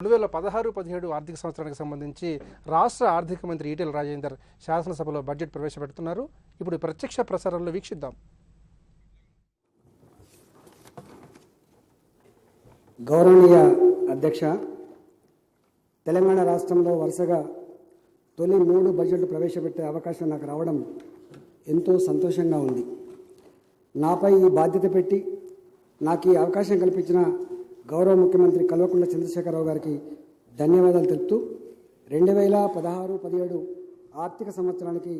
2016-17 ఆర్థిక సంవత్సరానికి సంబంధించి రాష్ట్ర ఆర్థిక మంత్రి ఈటెల రాజేందర్ శాసనసభలో బడ్జెట్ ప్రవేశపెడుతున్నారు. ఇప్పుడు ప్రత్యక్ష ప్రసారంలో వీక్షిద్దాం. గౌరవనీయ అధ్యక్ష, తెలంగాణ రాష్ట్రంలో వరుసగా తొలి 3 బడ్జెట్లు ప్రవేశపెట్టే అవకాశం నాకు రావడం ఎంతో సంతోషంగా ఉంది. నాపై ఈ బాధ్యత పెట్టి నాకు ఈ అవకాశం కల్పించిన గౌరవ ముఖ్యమంత్రి కల్వకుంట్ల చంద్రశేఖరరావు గారికి ధన్యవాదాలు తెలుపుతూ 2016-17 ఆర్థిక సంవత్సరానికి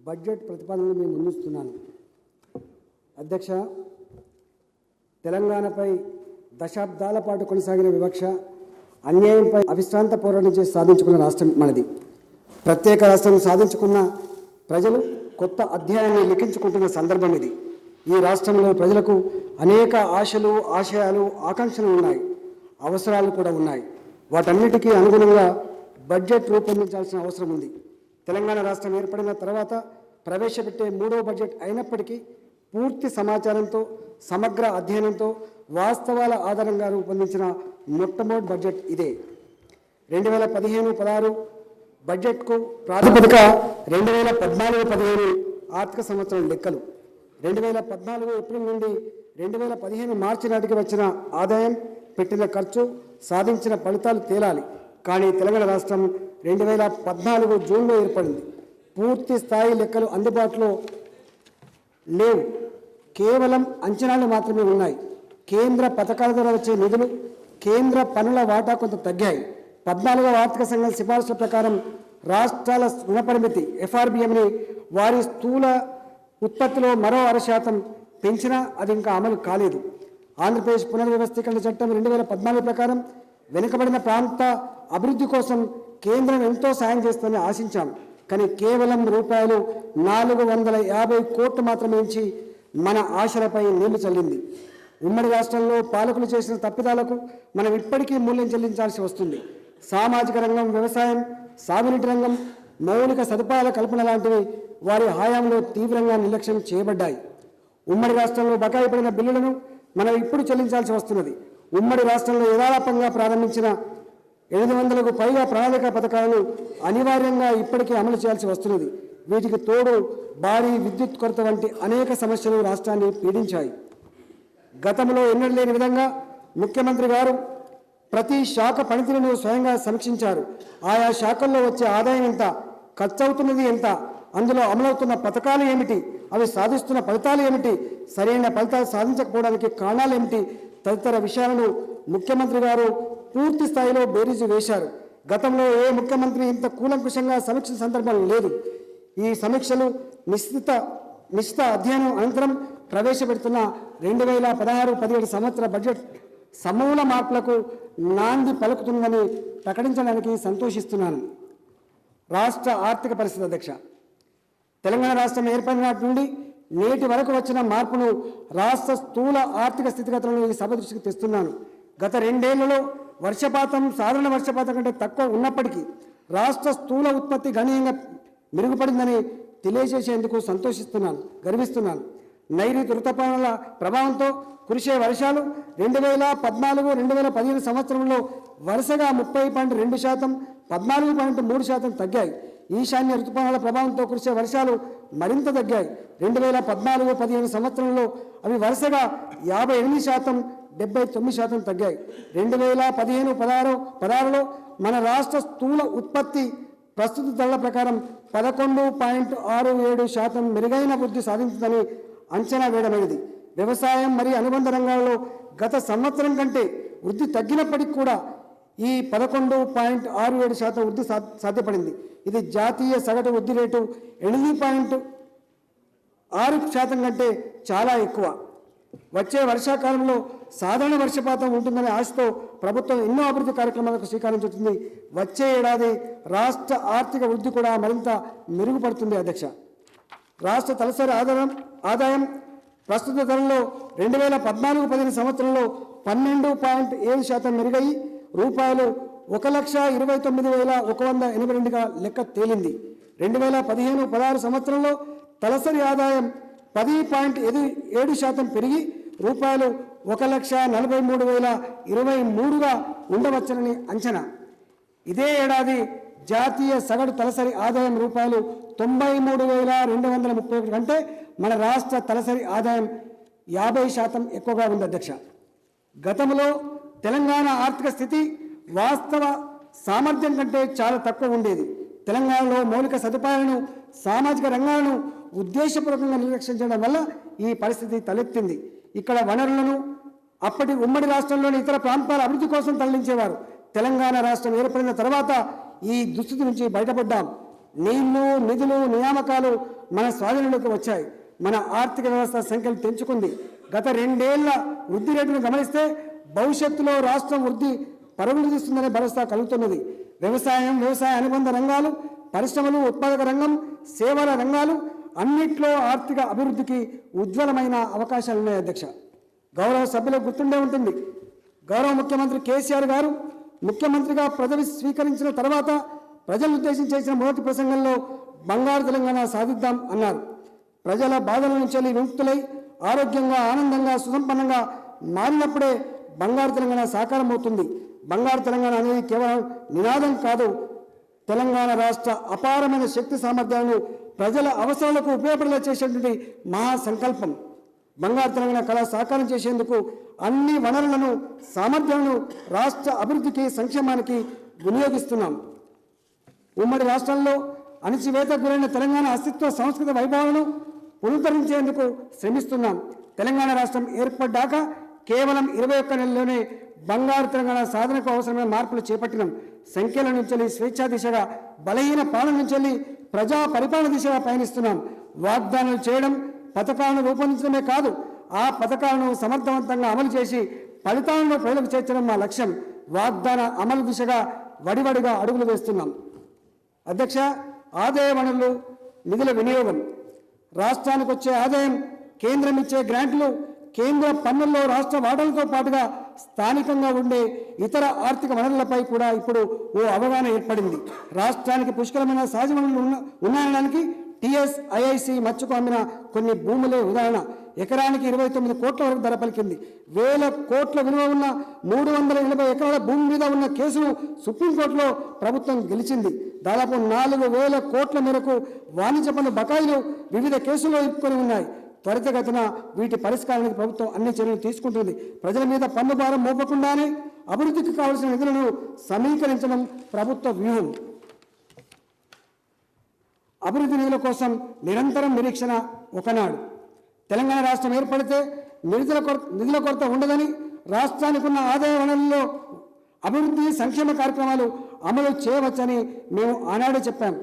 బడ్జెట్ ప్రతిపాదనలు మేము ముందుస్తున్నాను. అధ్యక్ష, తెలంగాణపై దశాబ్దాల పాటు కొనసాగిన వివక్ష, అన్యాయంపై అవిశ్రాంత పోరాటం చేసి సాధించుకున్న రాష్ట్రం మనది. ప్రత్యేక రాష్ట్రం సాధించుకున్న ప్రజలు కొత్త అధ్యాయాన్ని లిఖించుకుంటున్న సందర్భం ఇది. ఈ రాష్ట్రంలో ప్రజలకు అనేక ఆశలు, ఆశయాలు, ఆకాంక్షలు ఉన్నాయి, అవసరాలు కూడా ఉన్నాయి. వాటన్నిటికీ అనుగుణంగా బడ్జెట్ రూపొందించాల్సిన అవసరం ఉంది. తెలంగాణ రాష్ట్రం ఏర్పడిన తర్వాత ప్రవేశపెట్టే 3వ బడ్జెట్ అయినప్పటికీ పూర్తి సమాచారంతో, సమగ్ర అధ్యయనంతో, వాస్తవాల ఆధారంగా రూపొందించిన మొట్టమొదటి బడ్జెట్ ఇదే. 2015-16 బడ్జెట్కు ప్రాతిపదిక 2014-15 ఆర్థిక సంవత్సరం లెక్కలు. 2014 ఏప్రిల్ నుండి 2015 మార్చి నాటికి వచ్చిన ఆదాయం, పెట్టిన ఖర్చు, సాధించిన ఫలితాలు తేలాలి. కానీ తెలంగాణ రాష్ట్రం 2014 జూన్లో ఏర్పడింది. పూర్తి స్థాయి లెక్కలు అందుబాటులో లేవు, కేవలం అంచనాలు మాత్రమే ఉన్నాయి. కేంద్ర పథకాల ద్వారా వచ్చే నిధులు, కేంద్ర పనుల వాటా కొంత తగ్గాయి. 14వ ఆర్థిక సంఘం సిఫార్సుల ప్రకారం రాష్ట్రాల రుణ పరిమితి FRBMని వారి స్థూల ఉత్పత్తిలో మరో 6% పెంచినా అది ఇంకా అమలు కాలేదు. ఆంధ్రప్రదేశ్ పునర్వ్యవస్థీకరణ చట్టం 2014 ప్రకారం వెనుకబడిన ప్రాంత అభివృద్ధి కోసం కేంద్రం ఎంతో సాయం చేస్తుందని ఆశించాం. కానీ కేవలం రూపాయలు 450 కోట్లు మాత్రమే ఇచ్చి మన ఆశలపై నీళ్లు చల్లింది. ఉమ్మడి రాష్ట్రంలో పాలకులు చేసిన తప్పిదాలకు మనం ఇప్పటికీ మూల్యం చెల్లించాల్సి వస్తుంది. సామాజిక రంగం, వ్యవసాయం, సాగునీటి రంగం, మౌలిక సదుపాయాల కల్పన లాంటివి వారి హయాంలో తీవ్రంగా నిర్లక్ష్యం చేయబడ్డాయి. ఉమ్మడి రాష్ట్రంలో బకాయి పడిన బిల్లులను మనం ఇప్పుడు చెల్లించాల్సి వస్తున్నది. ఉమ్మడి రాష్ట్రంలో యథాలాపంగా ప్రారంభించిన 800కు పైగా ప్రణాళిక పథకాలను అనివార్యంగా ఇప్పటికీ అమలు చేయాల్సి వస్తున్నది. వీటికి తోడు భారీ విద్యుత్ కొరత వంటి అనేక సమస్యలు రాష్ట్రాన్ని పీడించాయి. గతంలో ఎన్నడూ లేని విధంగా ముఖ్యమంత్రి గారు ప్రతి శాఖ పనితీరును స్వయంగా సమీక్షించారు. ఆయా శాఖల్లో వచ్చే ఆదాయం ఎంత, ఖర్చు అవుతున్నది ఎంత, అందులో అమలవుతున్న పథకాలు ఏమిటి, అవి సాధిస్తున్న ఫలితాలు ఏమిటి, సరైన ఫలితాలు సాధించకపోవడానికి కారణాలు ఏమిటి తదితర విషయాలను ముఖ్యమంత్రి గారు పూర్తి స్థాయిలో బేరీజు వేశారు. గతంలో ఏ ముఖ్యమంత్రి ఇంత కూలంకుషంగా సమీక్ష సందర్భం లేదు. ఈ సమీక్షలు నిశ్చిత అధ్యయనం అనంతరం ప్రవేశపెడుతున్న 2016-17 సంవత్సర బడ్జెట్ సమూల మార్పులకు నాంది పలుకుతుందని ప్రకటించడానికి సంతోషిస్తున్నాను. రాష్ట్ర ఆర్థిక పరిస్థితి. అధ్యక్ష, తెలంగాణ రాష్ట్రం ఏర్పడిన నాటి నుండి నేటి వరకు వచ్చిన మార్పును, రాష్ట్ర స్థూల ఆర్థిక స్థితిగతులను ఈ సభ దృష్టికి తెస్తున్నాను. గత 2 ఏళ్లలో వర్షపాతం సాధారణ వర్షపాతం కంటే తక్కువ ఉన్నప్పటికీ రాష్ట్ర స్థూల ఉత్పత్తి గణనీయంగా మెరుగుపడిందని తెలియజేసేందుకు సంతోషిస్తున్నాను, గర్విస్తున్నాను. నైరుతి ఋతుపవనాల ప్రభావంతో కురిసే వర్షాలు 2014-2015 సంవత్సరంలో వరుసగా 30.2%, 14.3% తగ్గాయి. ఈశాన్య ఋతుపవనాల ప్రభావంతో కురిసే వర్షాలు మరింత తగ్గాయి. 2014-15 సంవత్సరంలో అవి వరుసగా 58%, 79% తగ్గాయి. 2015-16లో మన రాష్ట్ర స్థూల ఉత్పత్తి ప్రస్తుత ధరల ప్రకారం 11.67% మెరుగైన వృద్ధి సాధించిందని అంచనా వేయడమైనది. వ్యవసాయం మరియు అనుబంధ రంగాల్లో గత సంవత్సరం కంటే వృద్ధి తగ్గినప్పటికీ కూడా ఈ 11.67% వృద్ధి సాధ్యపడింది. ఇది జాతీయ సగటు వృద్ధి రేటు 8.6% కంటే చాలా ఎక్కువ. వచ్చే వర్షాకాలంలో సాధారణ వర్షపాతం ఉంటుందనే ఆశతో ప్రభుత్వం ఎన్నో అభివృద్ధి కార్యక్రమాలకు శ్రీకారం చుట్టింది. వచ్చే ఏడాది రాష్ట్ర ఆర్థిక వృద్ధి కూడా మరింత మెరుగుపడుతుంది. అధ్యక్ష, రాష్ట్ర తలసరి ఆదాయం ప్రస్తుత ధరలో 2014-15 సంవత్సరంలో 12.7% మెరుగై రూపాయలు 1,29,182గా లెక్క తేలింది. 2015-16 సంవత్సరంలో తలసరి ఆదాయం 10.7% పెరిగి రూపాయలు 1,43,023గా ఉండవచ్చునని అంచనా. ఇదే ఏడాది జాతీయ సగటు తలసరి ఆదాయం రూపాయలు 93,231 కంటే మన రాష్ట్ర తలసరి ఆదాయం 50% ఎక్కువగా ఉంది అధ్యక్ష. గతంలో తెలంగాణ ఆర్థిక స్థితి వాస్తవ సామర్థ్యం కంటే చాలా తక్కువ ఉండేది. తెలంగాణలో మౌలిక సదుపాయాలను, సామాజిక రంగాలను ఉద్దేశపూర్వకంగా నిర్లక్ష్యం చేయడం వల్ల ఈ పరిస్థితి తలెత్తింది. ఇక్కడ వనరులను అప్పటి ఉమ్మడి రాష్ట్రంలోని ఇతర ప్రాంతాల అభివృద్ధి కోసం తరలించేవారు. తెలంగాణ రాష్ట్రం ఏర్పడిన తర్వాత ఈ దుస్థితి నుంచి బయటపడ్డాం. నీళ్లు, నిధులు, నియామకాలు మన స్వాధీనంలోకి వచ్చాయి. మన ఆర్థిక వ్యవస్థ సంఖ్యలు తెంచుకుంది. గత 2 ఏళ్ల వృద్ధి రేటును గమనిస్తే భవిష్యత్తులో రాష్ట్రం వృద్ధి పరుగులు తీస్తుందనే భరోసా కలుగుతున్నది. వ్యవసాయం, వ్యవసాయ అనుబంధ రంగాలు, పరిశ్రమలు, ఉత్పాదక రంగం, సేవల రంగాలు అన్నిట్లో ఆర్థిక అభివృద్ధికి ఉజ్వలమైన అవకాశాలు ఉన్నాయి అధ్యక్ష. గౌరవ సభ్యులకు గుర్తుండే ఉంటుంది, గౌరవ ముఖ్యమంత్రి కేసీఆర్ గారు ముఖ్యమంత్రిగా పదవి స్వీకరించిన తర్వాత ప్రజలను ఉద్దేశించి చేసిన మొదటి ప్రసంగంలో బంగారు తెలంగాణ సాధిద్దాం అన్నారు. ప్రజల బాధల నుంచి విముక్తులై ఆరోగ్యంగా, ఆనందంగా, సుసంపన్నంగా మారినప్పుడే బంగారు తెలంగాణ సాకారం అవుతుంది. బంగారు తెలంగాణ అనేది కేవలం నినాదం కాదు, తెలంగాణ రాష్ట్ర అపారమైన శక్తి సామర్థ్యాలను ప్రజల అవసరాలకు ఉపయోగపడేలా చేసేటువంటి మహాసంకల్పం. బంగారు తెలంగాణ కళ సాకారం చేసేందుకు అన్ని వనరులను, సామర్థ్యాలను రాష్ట్ర అభివృద్ధికి, సంక్షేమానికి వినియోగిస్తున్నాం. ఉమ్మడి రాష్ట్రంలో అణచివేతకు గురైన తెలంగాణ అస్తిత్వ, సంస్కృత వైభవాలను పునరుద్ధరించేందుకు శ్రమిస్తున్నాం. తెలంగాణ రాష్ట్రం ఏర్పడ్డాక కేవలం 21 నెలల్లోనే బంగారు తెలంగాణ సాధనకు అవసరమైన మార్పులు చేపట్టినాం. సంఖ్యల నుంచి స్వేచ్ఛా దిశగా, బలహీన పాలన నుంచి ప్రజా పరిపాలన దిశగా పయనిస్తున్నాం. వాగ్దానాలు చేయడం, పథకాలను రూపొందించడమే కాదు, ఆ పథకాలను సమర్థవంతంగా అమలు చేసి ఫలితాలను ప్రజలకు చేర్చడం మా లక్ష్యం. వాగ్దాన అమలు దిశగా వడివడిగా అడుగులు వేస్తున్నాం. అధ్యక్ష, ఆదాయ వనరులు, నిధుల వినియోగం, రాష్ట్రానికి వచ్చే ఆదాయం, కేంద్రం ఇచ్చే గ్రాంట్లు, కేంద్ర పన్నుల్లో రాష్ట్ర వాటాలతో పాటుగా స్థానికంగా ఉండే ఇతర ఆర్థిక వనరులపై కూడా ఇప్పుడు ఓ అవగాహన ఏర్పడింది. రాష్ట్రానికి పుష్కలమైన సహజ వనరులు ఉన్నాయనడానికి టీఎస్ ఐఐసి మచ్చుకు అమ్మిన కొన్ని భూములే ఉదాహరణ. ఎకరానికి 29 కోట్ల వరకు ధర పలికింది. 1000 కోట్ల విలువ ఉన్న 380 ఎకరాల భూమి మీద ఉన్న కేసును సుప్రీంకోర్టులో ప్రభుత్వం గెలిచింది. దాదాపు 4000 కోట్ల మేరకు వాణిజ్య పన్ను బకాయిలు వివిధ కేసుల్లో ఇరుక్కొని ఉన్నాయి. త్వరితగతిన వీటి పరిష్కారానికి ప్రభుత్వం అన్ని చర్యలు తీసుకుంటుంది. ప్రజల మీద పన్ను భారం మోపకుండానే అభివృద్ధికి కావలసిన నిధులను సమీకరించడం ప్రభుత్వ వ్యూహం. అభివృద్ధి నిధుల కోసం నిరంతరం నిరీక్షణ. ఒకనాడు తెలంగాణ రాష్ట్రం ఏర్పడితే నిధుల కొరత ఉండదని, రాష్ట్రానికి ఉన్న ఆదాయ వనరుల్లో అభివృద్ధి, సంక్షేమ కార్యక్రమాలు అమలు చేయవచ్చని మేము ఆనాడే చెప్పాం.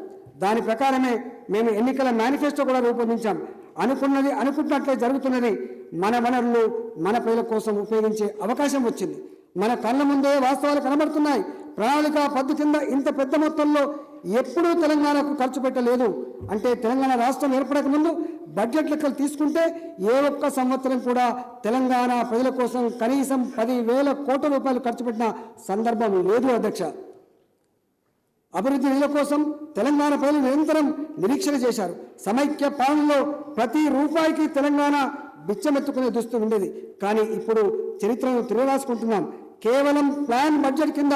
దాని ప్రకారమే మేము ఎన్నికల మేనిఫెస్టో కూడా రూపొందించాం. అనుకున్నది అనుకుంటున్నట్లే జరుగుతున్నది. మన వనరులు మన ప్రజల కోసం ఉపయోగించే అవకాశం వచ్చింది. మన కళ్ళ ముందే వాస్తవాలు కనబడుతున్నాయి. ప్రణాళిక పద్దు కింద ఇంత పెద్ద మొత్తంలో ఎప్పుడూ తెలంగాణకు ఖర్చు పెట్టలేదు. అంటే తెలంగాణ రాష్ట్రం ఏర్పడక ముందు బడ్జెట్ లెక్కలు తీసుకుంటే ఏ ఒక్క సంవత్సరం కూడా తెలంగాణ ప్రజల కోసం కనీసం 10,000 కోట్ల రూపాయలు ఖర్చు పెట్టిన సందర్భం లేదు అధ్యక్ష. అభివృద్ధి నిధుల కోసం తెలంగాణ ప్రజలు నిరంతరం నిరీక్షణ చేశారు. సమైక్య పాలనలో ప్రతి రూపాయికి తెలంగాణ బిచ్చమెత్తుకునే దుస్థితి ఉండేది. కానీ ఇప్పుడు చరిత్రను తిరగరాసుకుంటున్నాం. కేవలం ప్లాన్ బడ్జెట్ కింద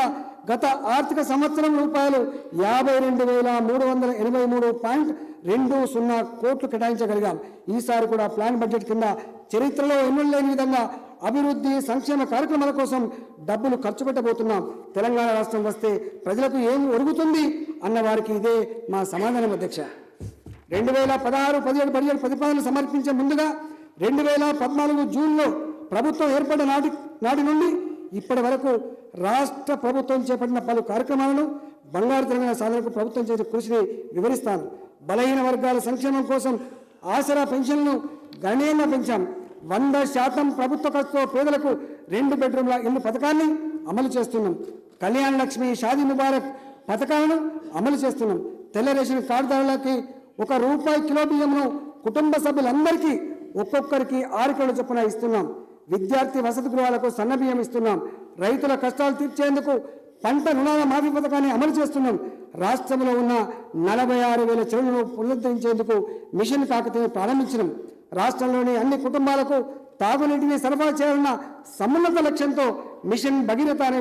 గత ఆర్థిక సంవత్సరం రూపాయలు 52,383.20 కోట్లు కేటాయించగలిగాం. ఈసారి కూడా ప్లాన్ బడ్జెట్ కింద చరిత్రలో ఎన్నడూ లేని విధంగా అభివృద్ధి, సంక్షేమ కార్యక్రమాల కోసం డబ్బులు ఖర్చు పెట్టబోతున్నాం. తెలంగాణ రాష్ట్రం వస్తే ప్రజలకు ఏం ఒరుగుతుంది అన్న వారికి ఇదే మా సమాధానం అధ్యక్ష. 2016, 17 బడ్జెట్ ప్రతిపాదనలు సమర్పించే ముందుగా 2014 జూన్లో ప్రభుత్వం ఏర్పడిన నాటి నుండి ఇప్పటి వరకు రాష్ట్ర ప్రభుత్వం చేపట్టిన పలు కార్యక్రమాలను, బంగారు తెలంగాణ సాధనకు ప్రభుత్వం చేసిన కృషిని వివరిస్తాను. బలహీన వర్గాల సంక్షేమం కోసం ఆసరా పెన్షన్లను గణనీయంగా పెంచాం. 100% ప్రభుత్వ ఖర్చుతో పేదలకు 2 బెడ్రూమ్ల ఇల్లు పథకాన్ని అమలు చేస్తున్నాం. కళ్యాణ లక్ష్మి, షాదీ ముబారక్ పథకాలను అమలు చేస్తున్నాం. తెల్ల రేషన్ కార్డుదారులకి ₹1 కిలో బియ్యంను కుటుంబ సభ్యులందరికీ ఒక్కొక్కరికి 6 కిలోల చొప్పున ఇస్తున్నాం. విద్యార్థి వసతి గృహాలకు సన్న బియ్యం ఇస్తున్నాం. రైతుల కష్టాలు తీర్చేందుకు పంట రుణాల మాఫీ పథకాన్ని అమలు చేస్తున్నాం. రాష్ట్రంలో ఉన్న 46,000 చెరువులను పునరుద్ధరించేందుకు మిషన్ కాకతీయ ప్రారంభించినాం. రాష్ట్రంలోని అన్ని కుటుంబాలకు తాగునీటిని సరఫరా చేయాలన్న సమున్నత లక్ష్యంతో మిషన్ భగీరథ అనే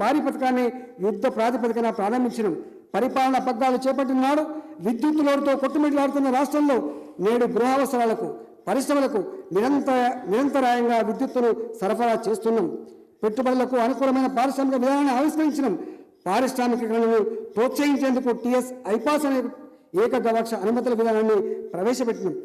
భారీ పథకాన్ని యుద్ధ ప్రాతిపదికన ప్రారంభించడం, పరిపాలన పగ్గాలు చేపట్టిన నాడు విద్యుత్ లోటుతో కొట్టుమిట్లాడుతున్న రాష్ట్రంలో నేడు గృహావసరాలకు, పరిశ్రమలకు నిరంతరాయంగా విద్యుత్తును సరఫరా చేస్తున్నాం. పెట్టుబడులకు అనుకూలమైన పారిశ్రామిక విధానాన్ని ఆవిష్కరించడం, పారిశ్రామికీకరణను ప్రోత్సహించేందుకు టీఎస్ ఐపాస్ అనే ఏకగవాక్ష అనుమతుల విధానాన్ని ప్రవేశపెట్టినాం.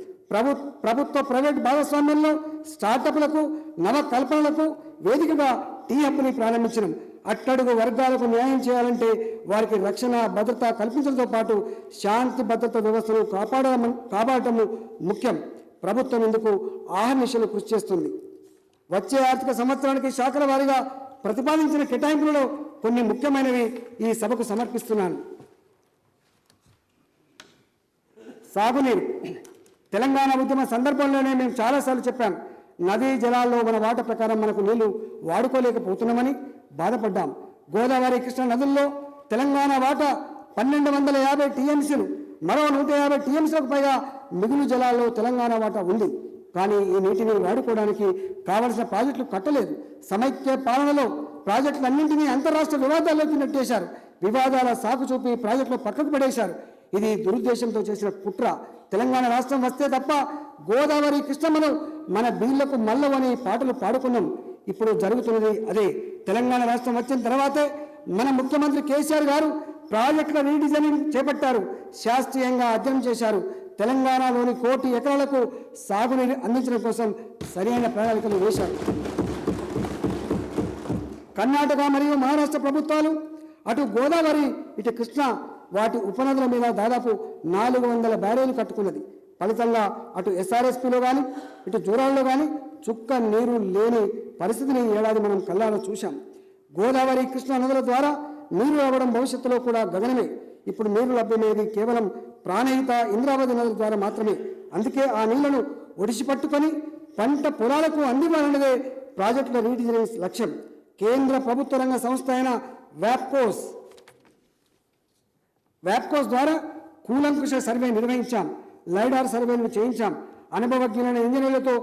ప్రభుత్వ ప్రైవేట్ భాగస్వామ్యంలో స్టార్టప్లకు, నవకల్పనలకు వేదికగా టీ హబ్ని ప్రారంభించడం. అట్టడుగు వర్గాలకు న్యాయం చేయాలంటే వారికి రక్షణ, భద్రత కల్పించడంతో పాటు శాంతి భద్రత వ్యవస్థను కాపాడటం ముఖ్యం. ప్రభుత్వం ఇందుకు ఆహర్నిశలు కృషి చేస్తుంది. వచ్చే ఆర్థిక సంవత్సరానికి శాఖల వారీగా ప్రతిపాదించిన కేటాయింపులలో కొన్ని ముఖ్యమైనవి ఈ సభకు సమర్పిస్తున్నాను. సాగునీరు. తెలంగాణ ఉద్యమ సందర్భంలోనే మేము చాలాసార్లు చెప్పాం, నదీ జలాల్లో మన వాటా ప్రకారం మనకు నీళ్లు వాడుకోలేకపోతున్నామని బాధపడ్డాం. గోదావరి, కృష్ణా నదుల్లో తెలంగాణ వాటా 1250 టీఎంసీలు, మరో 150 టీఎంసీలకు పైగా మిగులు జలాల్లో తెలంగాణ వాటా ఉంది. కానీ ఈ నీటిని వాడుకోవడానికి కావలసిన ప్రాజెక్టులు కట్టలేదు. సమైక్య పాలనలో ప్రాజెక్టులన్నింటినీ అంతర్రాష్ట్ర వివాదాల్లోకి నెట్టేశారు. వివాదాల సాకు చూపి ప్రాజెక్టులు పక్కకు పడేశారు. ఇది దురుద్దేశంతో చేసిన కుట్ర. తెలంగాణ రాష్ట్రం వస్తే తప్ప గోదావరి, కృష్ణమ్మను మన బీళ్లకు మల్లవని పాటలు పాడుకున్నాం. ఇప్పుడు జరుగుతున్నది అదే. తెలంగాణ రాష్ట్రం వచ్చిన తర్వాతే మన ముఖ్యమంత్రి కేసీఆర్ గారు ప్రాజెక్టుల రీడిజైనింగ్ చేపట్టారు, శాస్త్రీయంగా అధ్యయనం చేశారు. తెలంగాణలోని 1 కోటి ఎకరాలకు సాగునీరు అందించడం కోసం సరైన ప్రణాళికలు వేశారు. కర్ణాటక మరియు మహారాష్ట్ర ప్రభుత్వాలు అటు గోదావరి, ఇటు కృష్ణ వాటి ఉపనదుల మీద దాదాపు 400 బ్యారేలు కట్టుకున్నది. ఫలితంగా అటు ఎస్ఆర్ఎస్పీలో కానీ, ఇటు జూరాల్లో కానీ చుక్క నీరు లేని పరిస్థితిని ఏడాది మనం కళ్ళారా చూశాం. గోదావరి, కృష్ణా నదుల ద్వారా నీరు రావడం భవిష్యత్తులో కూడా గగనమే. ఇప్పుడు నీరు లభ్యమయ్యేది కేవలం ప్రాణహిత, ఇంద్రావతి నదుల ద్వారా మాత్రమే. అందుకే ఆ నీళ్లను ఒడిసి పట్టుకొని పంట పొలాలకు అందివ్వాలన్నదే ప్రాజెక్టుల రీడిజైనింగ్ లక్ష్యం. కేంద్ర ప్రభుత్వ రంగ సంస్థ అయిన వ్యాప్కోస్ ద్వారా కూలంకుష సర్వే నిర్వహించాం, లైడార్ సర్వేలు చేయించాం, అనుభవజ్ఞులైన ఇంజనీర్లతో,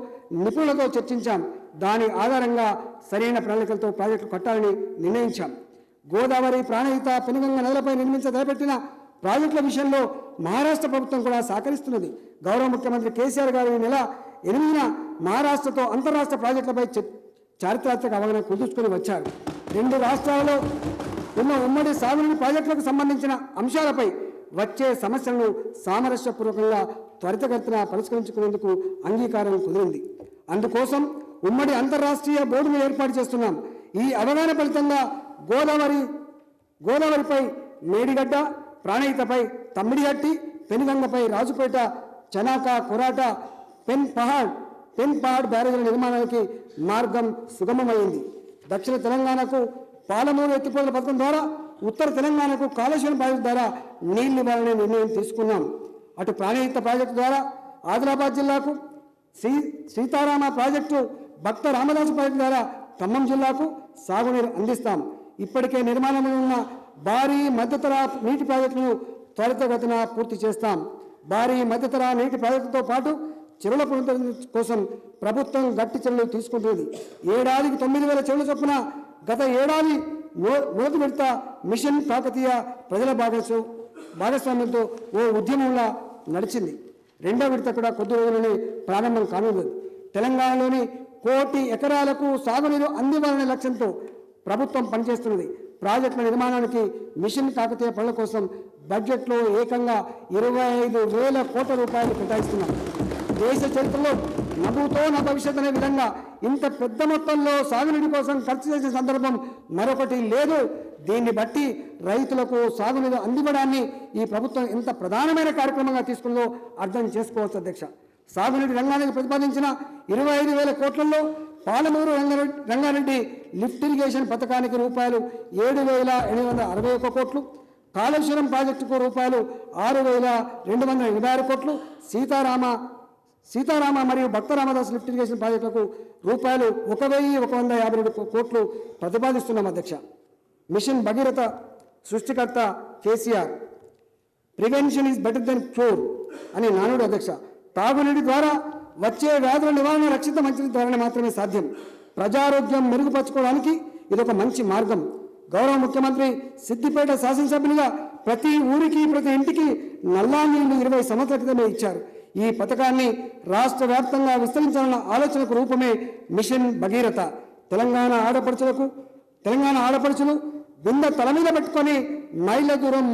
నిపుణులతో చర్చించాం. దాని ఆధారంగా సరైన ప్రణాళికలతో ప్రాజెక్టులు కట్టాలని నిర్ణయించాం. గోదావరి, ప్రాణహిత, పెనుగంగ నదులపై తలపెట్టిన ప్రాజెక్టుల విషయంలో మహారాష్ట్ర ప్రభుత్వం కూడా సహకరిస్తున్నది. గౌరవ ముఖ్యమంత్రి కేసీఆర్ గారు ఈ నెల 8న మహారాష్ట్రతో అంతర్రాష్ట్ర ప్రాజెక్టులపై చారిత్రాత్మక అవగాహన కుదుర్చుకొని వచ్చారు. 2 రాష్ట్రాలలో ఉన్న ఉమ్మడి సాగునీటి ప్రాజెక్టులకు సంబంధించిన అంశాలపై వచ్చే సమస్యలను సామరస్యపూర్వకంగా త్వరితగతిన పరిష్కరించుకునేందుకు అంగీకారం కుదిరింది. అందుకోసం ఉమ్మడి అంతర్రాష్ట్రీయ బోర్డును ఏర్పాటు చేస్తున్నాం. ఈ అవగాహన ఫలితంగా గోదావరిపై మేడిగడ్డ, ప్రాణహితపై తమ్మిడిహట్టి, పెనుగంగపై రాజుపేట, చనాక, కొరాట, పెన్ పహాడ్ బ్యారేజీల నిర్మాణానికి మార్గం సుగమమైంది. దక్షిణ తెలంగాణకు పాలమూరు ఎత్తిపోతల పథకం ద్వారా, ఉత్తర తెలంగాణకు కాళేశ్వరం ప్రాజెక్టు ద్వారా నీళ్లు ఇవ్వాలనే నిర్ణయం తీసుకున్నాం. అటు ప్రాణహిత ప్రాజెక్టు ద్వారా ఆదిలాబాద్ జిల్లాకు, సీతారామ ప్రాజెక్టు, భక్త రామదాసు ప్రాజెక్టు ద్వారా ఖమ్మం జిల్లాకు సాగునీరు అందిస్తాం. ఇప్పటికే నిర్మాణంలో ఉన్న భారీ మధ్యతర నీటి ప్రాజెక్టులను త్వరితగతిన పూర్తి చేస్తాం. భారీ మధ్యతర నీటి ప్రాజెక్టుతో పాటు చెరువుల పునరుద్ధరణ కోసం ప్రభుత్వం గట్టి చర్యలు తీసుకుంటుంది. ఏడాదికి 9,000 చెరువుల చొప్పున గత ఏడాది మొదటి విడత మిషన్ కాకతీయ ప్రజల భాగస్వామ్యంతో ఓ ఉద్యమంలా నడిచింది. 2వ విడత కూడా కొద్ది రోజుల్లోనే ప్రారంభం కానున్నది. తెలంగాణలోని 1 కోటి ఎకరాలకు సాగునీరు అందివ్వాలనే లక్ష్యంతో ప్రభుత్వం పనిచేస్తున్నది. ప్రాజెక్టుల నిర్మాణానికి మిషన్ కాకతీయ పనుల కోసం బడ్జెట్లో ఏకంగా 25,000 కోట్ల రూపాయలు కేటాయిస్తున్నాం. దేశ చరిత్రలో నభూతో నా భవిష్యత్ అనే విధంగా ఇంత పెద్ద మొత్తంలో సాగునీటి కోసం ఖర్చు చేసిన సందర్భం మరొకటి లేదు. దీన్ని బట్టి రైతులకు సాగునీరు అందివ్వడాన్ని ఈ ప్రభుత్వం ఎంత ప్రధానమైన కార్యక్రమంగా తీసుకుందో అర్థం చేసుకోవచ్చు అధ్యక్ష. సాగునీటి రంగానికి ప్రతిపాదించిన 25,000 కోట్లలో పాలమూరు రంగారెడ్డి లిఫ్ట్ ఇరిగేషన్ పథకానికి రూపాయలు 7,861 కోట్లు, కాళేశ్వరం ప్రాజెక్టుకు రూపాయలు 6,286 కోట్లు, సీతారామ మరియు భక్త రామదాస్ లిఫ్ట్ ఇరిగేషన్ ప్రాజెక్టులకు రూపాయలు 1,152 కోట్లు ప్రతిపాదిస్తున్నాం అధ్యక్ష. మిషన్ భగీరథ సృష్టికర్త KCR. Prevention is better than cure అని నానుడు అధ్యక్ష. తాగునీటి ద్వారా వచ్చే వ్యాధుల నివారణ రక్షిత మంచినీటి ద్వారానే మాత్రమే సాధ్యం. ప్రజారోగ్యం మెరుగుపరచుకోవడానికి ఇదొక మంచి మార్గం. గౌరవ ముఖ్యమంత్రి సిద్దిపేట శాసనసభ్యులుగా ప్రతి ఊరికి ప్రతి ఇంటికి నల్లా నీళ్లు 20 సంవత్సరాల క్రితమే ఇచ్చారు. ఈ పథకాన్ని రాష్ట్ర వ్యాప్తంగా విస్తరించాలన్న ఆలోచనకు రూపమే మిషన్ భగీరథ. తెలంగాణ ఆడపడుచులు వింద తల మీద పెట్టుకొని మైళ్ళ దూరం